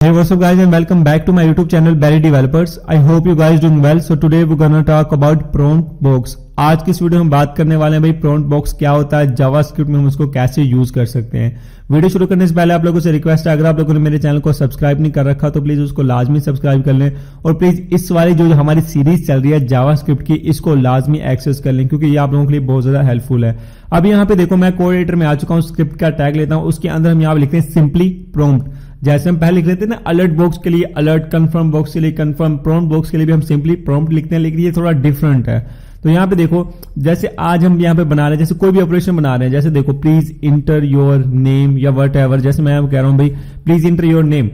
Hey, what's up guys and welcome back to my YouTube channel Berry Developers. I hope you guys doing well. So today we're gonna talk about prompt box. आज की इस video में बात करने वाले हैं भाई prompt box क्या होता है, जावास्क्रिप्ट में हम उसको कैसे यूज कर सकते हैं। वीडियो शुरू करने से पहले आप लोगों से रिक्वेस्ट है, अगर आप लोगों ने मेरे चैनल को सब्सक्राइब नहीं कर रखा तो प्लीज उसको लाजमी सब्सक्राइब कर लें और प्लीज इस वाली जो हमारी सीरीज चल रही है जावास्क्रिप्ट की, इसको लाजमी एक्सेस कर लें क्योंकि ये आप लोगों के लिए बहुत ज्यादा हेल्पफुल है। अब यहाँ पे देखो मैं कोड एडिटर में आ चुका हूँ, स्क्रिप्ट का टैग लेता हूँ, उसके अंदर हम यहाँ पे लिखते हैं सिंपली प्रॉम्प्ट। जैसे हम पहले लिख लेते हैं ना अलर्ट बॉक्स के लिए अलर्ट, कंफर्म बॉक्स के लिए कंफर्म, प्रॉम्प्ट बॉक्स के लिए भी हम सिंपली प्रॉम्प्ट लिखते हैं, लेकिन ये थोड़ा डिफरेंट है। तो यहाँ पे देखो जैसे आज हम यहाँ पे बना रहे हैं, जैसे कोई भी ऑपरेशन बना रहे हैं, जैसे देखो प्लीज इंटर योर नेम या वट एवर, जैसे मैं कह रहा हूँ भाई प्लीज इंटर योर नेम,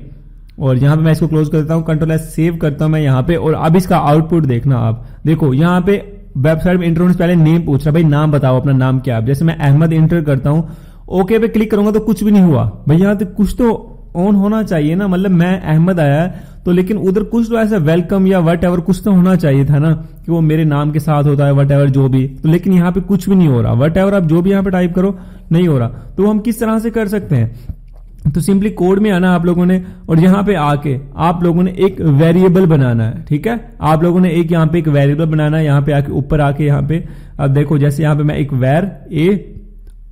और यहाँ पे मैं इसको क्लोज कर देता हूँ, कंट्रोल एस सेव करता हूँ मैं यहाँ पे। और अब इसका आउटपुट देखना, आप देखो यहाँ पे वेबसाइट में इंटर होने से पहले नेम पूछ रहा है, भाई नाम बताओ अपना नाम क्या है। जैसे मैं अहमद इंटर करता हूँ, ओके पे क्लिक करूंगा तो कुछ भी नहीं हुआ भाई, यहाँ तो कुछ तो ऑन होना चाहिए ना, मतलब मैं अहमद आया है तो, लेकिन उधर कुछ तो ऐसा वेलकम या वट एवर कुछ तो होना चाहिए था ना कि वो मेरे नाम के साथ होता है वट एवर जो भी, तो लेकिन यहाँ पे कुछ भी नहीं हो रहा, वट एवर आप जो भी यहाँ पे टाइप करो नहीं हो रहा। तो हम किस तरह से कर सकते हैं, तो सिंपली कोड में आना आप लोगों ने और यहाँ पे आके आप लोगों ने एक वेरिएबल बनाना है, ठीक है। आप लोगों ने एक यहाँ पे एक वेरिएबल बनाना है, यहाँ पे आके ऊपर आके यहाँ पे अब देखो जैसे यहाँ पे मैं एक वेर ए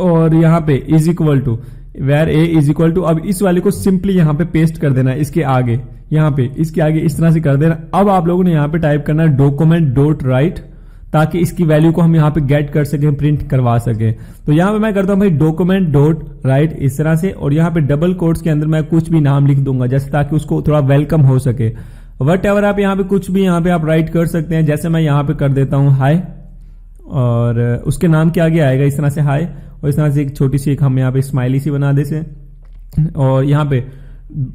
और यहाँ पे is equal to where A is equal to, अब इस वाले को सिंपली यहाँ पे पेस्ट कर देना है इसके आगे, यहाँ पे इसके आगे इस तरह से कर देना। अब आप लोगों ने यहाँ पे टाइप करना है डॉक्यूमेंट डॉट राइट, ताकि इसकी वैल्यू को हम यहाँ पे गेट कर सके, प्रिंट करवा सके। तो यहाँ पे मैं करता हूँ भाई डॉक्यूमेंट डॉट राइट इस तरह से, और यहाँ पे डबल कोट्स के अंदर मैं कुछ भी नाम लिख दूंगा जैसे ताकि उसको थोड़ा वेलकम हो सके। वट एवर आप यहाँ पे कुछ भी यहाँ पे आप राइट कर सकते हैं, जैसे मैं यहाँ पे कर देता हूँ हाई, और उसके नाम के आगे आएगा इस तरह से हाई, और इस तरह से एक छोटी सी एक हम यहाँ पे स्माइली सी बना देते हैं, और यहाँ पे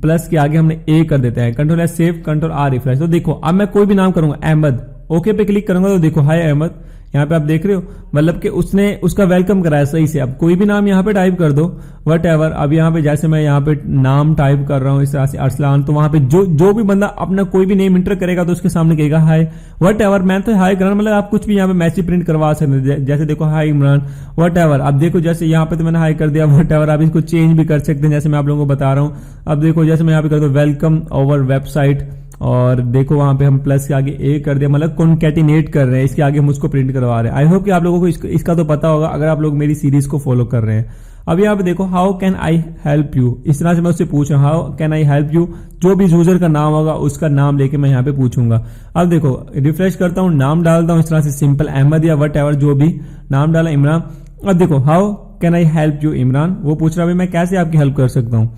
प्लस के आगे हमने ए कर देते हैं, control S save, control R refresh. तो देखो अब मैं कोई भी नाम करूंगा अहमद, ओके पे क्लिक करूंगा तो देखो हाय अहमद, यहाँ पे आप देख रहे हो मतलब कि उसने उसका वेलकम कराया सही से। अब कोई भी नाम यहाँ पे टाइप कर दो वट एवर, अब यहाँ पे जैसे मैं यहाँ पे नाम टाइप कर रहा हूँ इस तरह से अरसलान, तो वहां पे जो भी बंदा अपना कोई भी नेम इंटर करेगा तो उसके सामने कहेगा हाय वट एवर, मैं तो हाय कर, मतलब आप कुछ भी यहाँ पे मैसेज प्रिंट करवा सकते हैं, जैसे देखो हाय इमरान वट एवर। अब देखो जैसे यहाँ पे तो मैंने हाय कर दिया वट एवर, आप इसको चेंज भी कर सकते हैं जैसे मैं आप लोगों को बता रहा हूँ। अब देखो जैसे मैं यहाँ पे कर दूं वेलकम ओवर वेबसाइट, और देखो वहां पे हम प्लस के आगे ए कर दिया, मतलब कॉन्कैटिनेट कर रहे हैं, इसके आगे हम उसको प्रिंट करवा रहे हैं। आई होप कि आप लोगों को इसका तो पता होगा अगर आप लोग मेरी सीरीज को फॉलो कर रहे हैं। अब यहाँ पे देखो how can I help you, इस तरह से मैं उससे पूछ रहा हूँ how can I help you, जो भी यूजर का नाम होगा उसका नाम लेके मैं यहाँ पे पूछूंगा। अब देखो रिफ्रेश करता हूँ, नाम डालता हूँ इस तरह से सिंपल अहमद या वट एवर जो भी नाम डाला इमरान। अब देखो how can I help you Imran, वो पूछ रहा है मैं कैसे आपकी हेल्प कर सकता हूँ,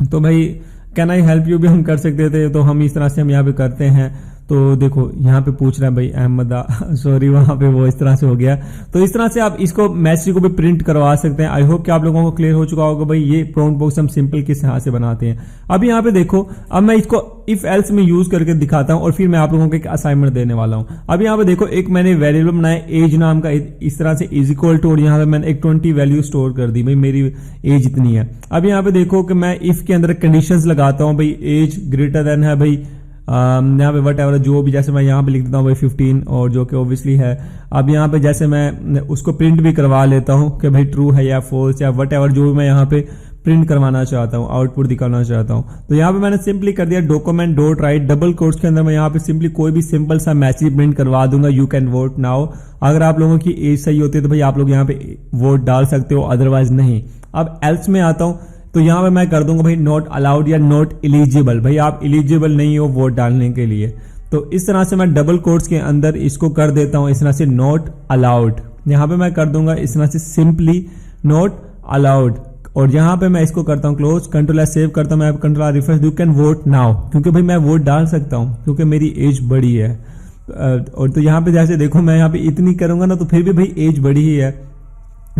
तो भाई कैन आई हेल्प यू भी हम कर सकते थे, तो हम इस तरह से हम यहाँ पे करते हैं। तो देखो यहाँ पे पूछ रहा है भाई अहमद सॉरी वहां पे वो इस तरह से हो गया, तो इस तरह से आप इसको मैसेज को भी प्रिंट करवा सकते हैं। आई होप कि आप लोगों को क्लियर हो चुका होगा भाई ये प्रॉम्प्ट बॉक्स हम सिंपल किस तरह से बनाते हैं। अब यहाँ पे देखो अब मैं इसको इफ एल्स में यूज करके दिखाता हूँ और फिर मैं आप लोगों को एक असाइनमेंट देने वाला हूँ। अब यहाँ पे देखो एक मैंने वेरिएबल बनाया एज नाम का इस तरह से इज इक्वल टू, और यहाँ पे मैंने एक 20 वैल्यू स्टोर कर दी, भाई मेरी एज इतनी है। अब यहाँ पे देखो कि मैं इफ के अंदर कंडीशंस लगाता हूँ, भाई एज ग्रेटर देन है भाई यहाँ पे वट एवर जो भी, जैसे मैं यहाँ पे लिख देता हूँ भाई 15, और जो कि ऑब्वियसली है। अब यहाँ पे जैसे मैं उसको प्रिंट भी करवा लेता हूँ कि भाई ट्रू है या फॉल्स या वट एवर जो भी मैं यहाँ पे प्रिंट करवाना चाहता हूँ, आउटपुट दिखाना चाहता हूँ। तो यहाँ पे मैंने सिंपली कर दिया document dot right, double quotes के अंदर मैं यहाँ पे सिंपली कोई भी सिंपल सा मैसेज प्रिंट करवा दूंगा, यू कैन वोट नाउ। अगर आप लोगों की एज सही होती है तो भाई आप लोग यहाँ पे वोट डाल सकते हो, अदरवाइज नहीं। अब एल्स में आता हूँ, तो यहाँ पे मैं कर दूंगा भाई नॉट अलाउड या नॉट एलिजिबल, भाई आप एलिजिबल नहीं हो वोट डालने के लिए। तो इस तरह से मैं डबल कोट्स के अंदर इसको कर देता हूँ इस तरह से नॉट अलाउड, यहाँ पे मैं कर दूंगा इस तरह से सिंपली नॉट अलाउड, और यहाँ पे मैं इसको करता हूँ क्लोज, कंट्रोल एस सेव करता हूँ, मैं control R refresh, you can vote now, क्योंकि भाई मैं वोट डाल सकता हूँ क्योंकि मेरी एज बड़ी है। और तो यहाँ पे जैसे देखो मैं यहाँ पे इतनी करूंगा ना तो फिर भी भाई एज बड़ी ही है,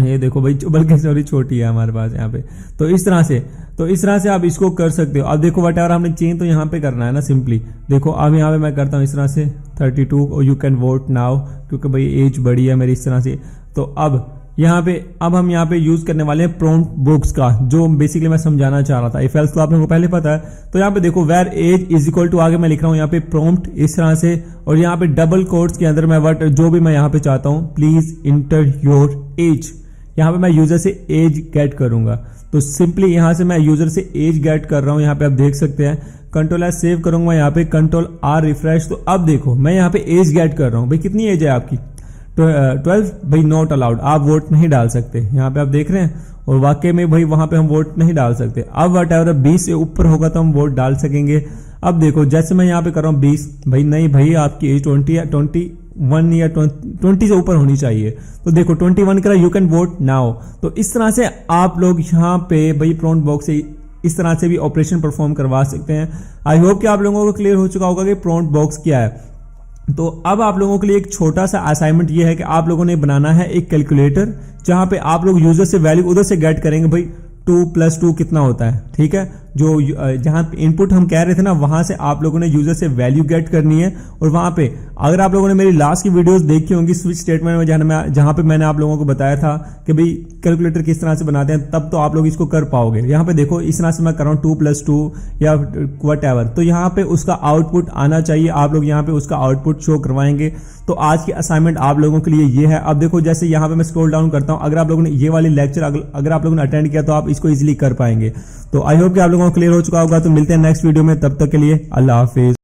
ये देखो भाई बल्कि सॉरी छोटी है हमारे पास यहाँ पे। तो इस तरह से आप इसको कर सकते हो। अब देखो वट एवर हमने चेंज तो यहाँ पे करना है ना सिंपली, देखो अब यहाँ पे मैं करता हूँ इस तरह से 32 और यू कैन वोट नाउ, क्योंकि भाई एज बड़ी है मेरी इस तरह से। तो अब हम यहाँ पे यूज करने वाले हैं प्रॉम्प्ट बॉक्स का, जो बेसिकली मैं समझाना चाह रहा था। इफ एल्स तो आप लोगों को पहले पता है। तो यहाँ पे देखो where as is equal to, आगे मैं लिख रहा हूँ यहाँ पे प्रॉम्प्ट इस तरह से, और यहाँ पे डबल कोट्स के अंदर मैं वट जो भी मैं यहाँ पे चाहता हूँ प्लीज इंटर योर एज, यहाँ पे मैं यूजर से एज गेट करूंगा। तो सिंपली यहाँ से मैं यूजर से एज गेट कर रहा हूँ, यहाँ पे आप देख सकते हैं। कंट्रोल एस सेव करूंगा, यहाँ पे कंट्रोल आर रिफ्रेश। तो अब देखो मैं यहाँ पे एज गेट कर रहा हूँ। भाई कितनी एज है आपकी? 12। भाई नॉट अलाउड, आप वोट नहीं डाल सकते। यहाँ पे आप देख रहे हैं, और वाकई में भाई वहां पे हम वोट नहीं डाल सकते। अब वट एवर 20 से ऊपर होगा तो हम वोट डाल सकेंगे। अब देखो जैसे मैं यहाँ पे कर रहा हूँ 20, भाई नहीं भाई आपकी एज 20 या 21 या 20 से ऊपर होनी चाहिए। तो देखो 21 करा, यू कैन वोट नाउ। तो इस तरह से आप लोग यहाँ पे भाई प्रॉम्प्ट बॉक्स से इस तरह से भी ऑपरेशन परफॉर्म करवा सकते हैं। आई होप कि आप लोगों को क्लियर हो चुका होगा कि प्रॉम्प्ट बॉक्स क्या है। तो अब आप लोगों के लिए एक छोटा सा असाइनमेंट ये है कि आप लोगों ने बनाना है एक कैलकुलेटर, जहां पे आप लोग यूजर से वैल्यू उधर से गेट करेंगे। भाई 2 + 2 कितना होता है, ठीक है। जो जहां इनपुट हम कह रहे थे ना, वहां से आप लोगों ने यूजर से वैल्यू गेट करनी है। और वहां पे अगर आप लोगों ने मेरी लास्ट की वीडियोस देखी होंगी स्विच स्टेटमेंट में, जहां पे मैंने आप लोगों को बताया था कि भाई कैलकुलेटर किस तरह से बनाते हैं, तब तो आप लोग इसको कर पाओगे। यहाँ पे देखो इस तरह से मैं कर रहा हूँ 2 + 2 या वट एवर। तो यहाँ पे उसका आउटपुट आना चाहिए, आप लोग यहाँ पे उसका आउटपुट शो करवाएंगे। तो आज की असाइनमेंट आप लोगों के लिए ये है। अब देखो जैसे यहाँ पे मैं स्क्रॉल डाउन करता हूँ, अगर आप लोगों ने ये वाली लेक्चर अगर आप लोगों ने अटेंड किया तो आप इसको इजीली कर पाएंगे। तो आई होप कि आप लोगों को क्लियर हो चुका होगा। तो मिलते हैं नेक्स्ट वीडियो में, तब तक के लिए अल्लाह हाफिज।